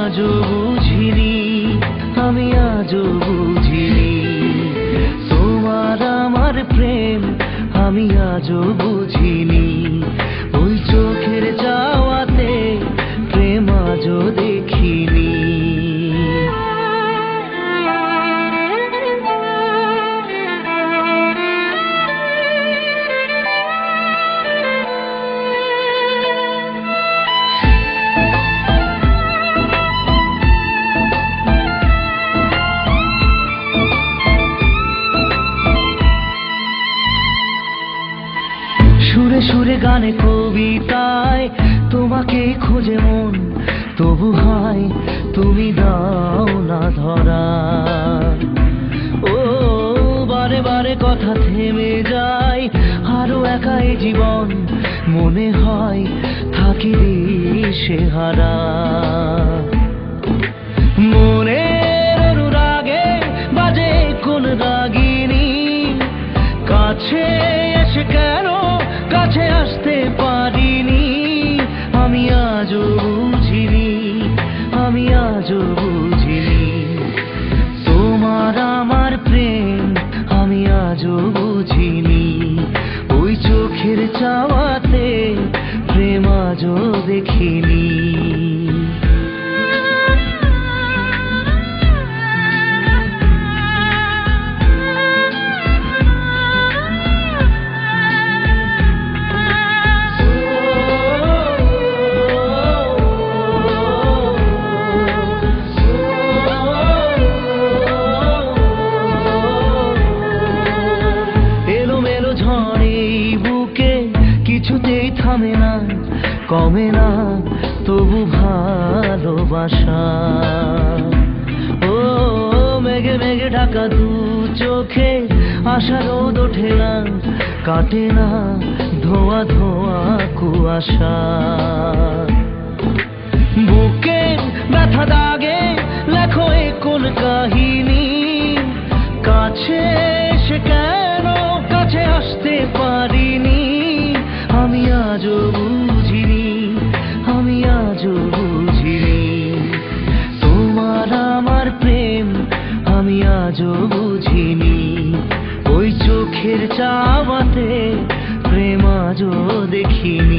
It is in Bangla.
আজও বুঝিনি, আমি আজও বুঝিনি তোমার আমার প্রেম, আমি আজও বুঝিনি। ওই চোখের চাওয়াতে প্রেম আজও দেখিনি। সুরে সুরে গানে কবিতায় তোমাকে খোঁজে মন, তবু হয় তুমি দাও না ধরা। ও বারে বারে কথা থেমে যায়, আরো একা এই জীবন, মনে হয় থাকি দিশে হারা। মনের অনুরাগে বাজে কোন রাগিনী, কাছে এসে কেন কাছে আসতে পারিনি। আমি আজও বুঝিনি, আমি আজও বুঝিনি তোমার আমার প্রেম, আমি আজও বুঝিনি। ওই চোখের চাওয়াতে প্রেম আজও দেখিনি। কিছুতেই থামে না, কমে না তবু ভালোবাসা। ও মেঘে মেঘে ঢাকা দু চোখে আশা রোদ ওঠে না, কাটে না ধোয়া ধোয়া কুয়াশা। বুকে ব্যথা দাগে লেখো এ কোন কাহিনী, কাছে এসে কেন কাছে আসতে পারিনি। আমি আজও বুঝিনি, আমি আজও বুঝিনি তোমার আমার প্রেম, আমি আজও বুঝিনি। ওই চোখের চাওয়াতে প্রেম আজও দেখিনি।